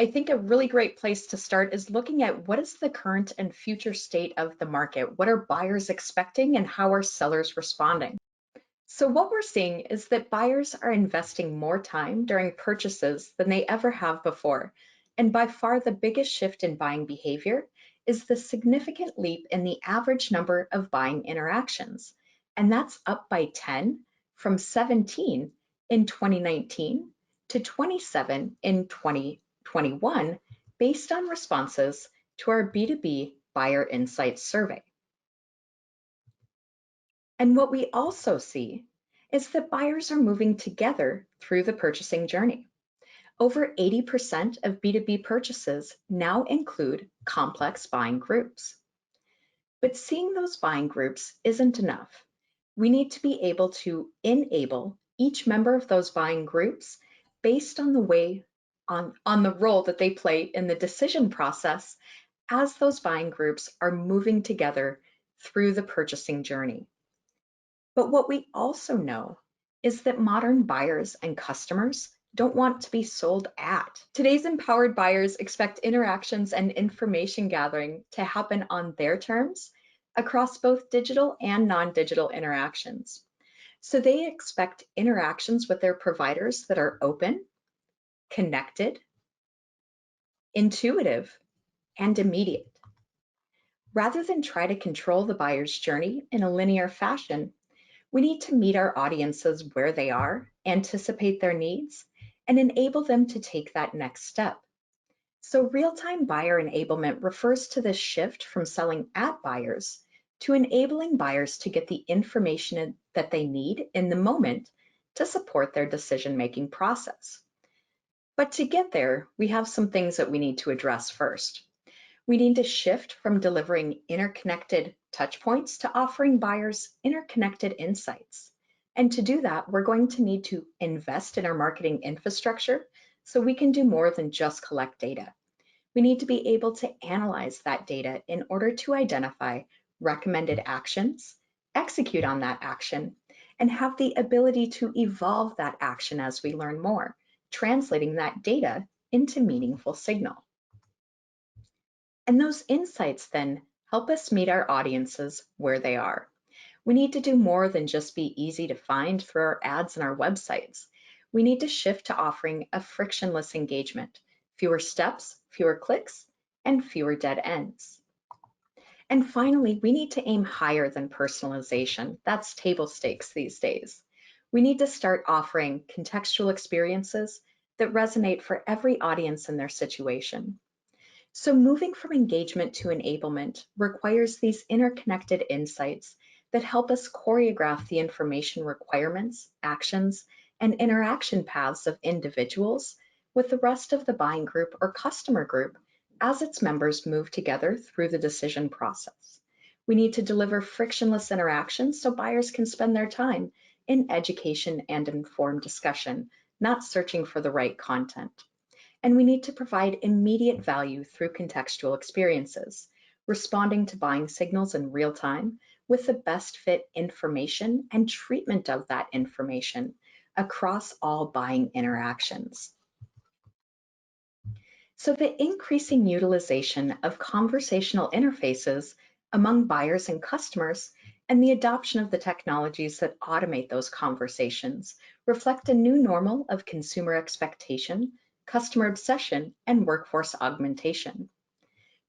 I think a really great place to start is looking at what is the current and future state of the market? What are buyers expecting and how are sellers responding? So what we're seeing is that buyers are investing more time during purchases than they ever have before. And by far the biggest shift in buying behavior is the significant leap in the average number of buying interactions. And that's up by 10 from 17 in 2019 to 27 in 2021, based on responses to our B2B Buyer Insights survey. And what we also see is that buyers are moving together through the purchasing journey. Over 80% of B2B purchases now include complex buying groups. But seeing those buying groups isn't enough. We need to be able to enable each member of those buying groups based on the way on the role that they play in the decision process as those buying groups are moving together through the purchasing journey. But what we also know is that modern buyers and customers don't want to be sold at. Today's empowered buyers expect interactions and information gathering to happen on their terms across both digital and non-digital interactions. So they expect interactions with their providers that are open, connected, intuitive, and immediate. Rather than try to control the buyer's journey in a linear fashion, we need to meet our audiences where they are, anticipate their needs, and enable them to take that next step. So real-time buyer enablement refers to this shift from selling at buyers to enabling buyers to get the information that they need in the moment to support their decision-making process. But to get there, we have some things that we need to address first. We need to shift from delivering interconnected touchpoints to offering buyers interconnected insights. And to do that, we're going to need to invest in our marketing infrastructure so we can do more than just collect data. We need to be able to analyze that data in order to identify recommended actions, execute on that action, and have the ability to evolve that action as we learn more, translating that data into meaningful signal. And those insights then help us meet our audiences where they are. We need to do more than just be easy to find through our ads and our websites. We need to shift to offering a frictionless engagement, fewer steps, fewer clicks, and fewer dead ends. And finally, we need to aim higher than personalization. That's table stakes these days. We need to start offering contextual experiences that resonate for every audience in their situation. So moving from engagement to enablement requires these interconnected insights that help us choreograph the information requirements, actions, and interaction paths of individuals with the rest of the buying group or customer group as its members move together through the decision process. We need to deliver frictionless interactions so buyers can spend their time in education and informed discussion, not searching for the right content. And we need to provide immediate value through contextual experiences, responding to buying signals in real time with the best fit information and treatment of that information across all buying interactions. So the increasing utilization of conversational interfaces among buyers and customers and the adoption of the technologies that automate those conversations reflect a new normal of consumer expectation, customer obsession, and workforce augmentation.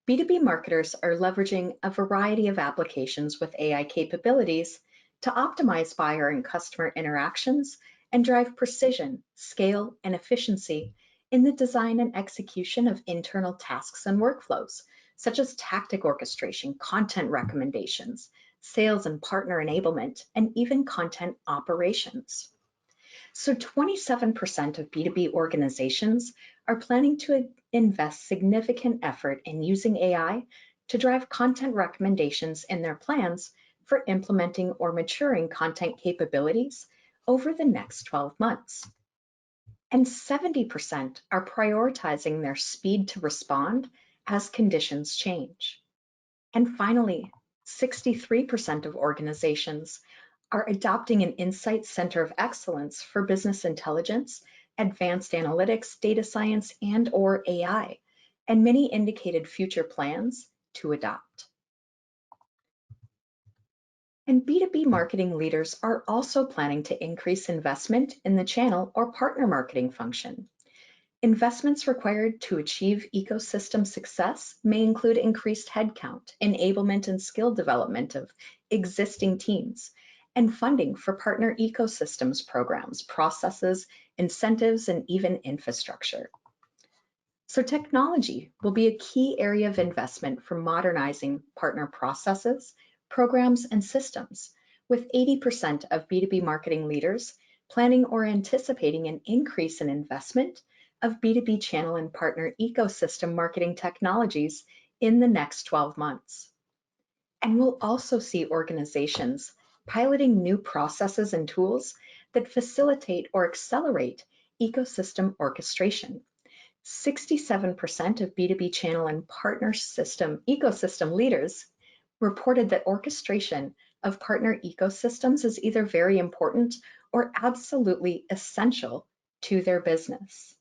B2B marketers are leveraging a variety of applications with AI capabilities to optimize buyer and customer interactions and drive precision, scale, and efficiency in the design and execution of internal tasks and workflows, such as tactic orchestration, content recommendations, sales and partner enablement, and even content operations. So 27% of B2B organizations are planning to invest significant effort in using AI to drive content recommendations in their plans for implementing or maturing content capabilities over the next 12 months. And 70% are prioritizing their speed to respond as conditions change. And finally, 63% of organizations are adopting an insight center of excellence for business intelligence advanced analytics, data science, and/or AI, and many indicated future plans to adopt. And B2B marketing leaders are also planning to increase investment in the channel or partner marketing function. Investments required to achieve ecosystem success may include increased headcount, enablement and skill development of existing teams, and funding for partner ecosystems programs, processes, incentives, and even infrastructure. So technology will be a key area of investment for modernizing partner processes, programs, and systems, with 80% of B2B marketing leaders planning or anticipating an increase in investment of B2B channel and partner ecosystem marketing technologies in the next 12 months. And we'll also see organizations piloting new processes and tools that facilitate or accelerate ecosystem orchestration. 67% of B2B channel and partner ecosystem leaders reported that orchestration of partner ecosystems is either very important or absolutely essential to their business.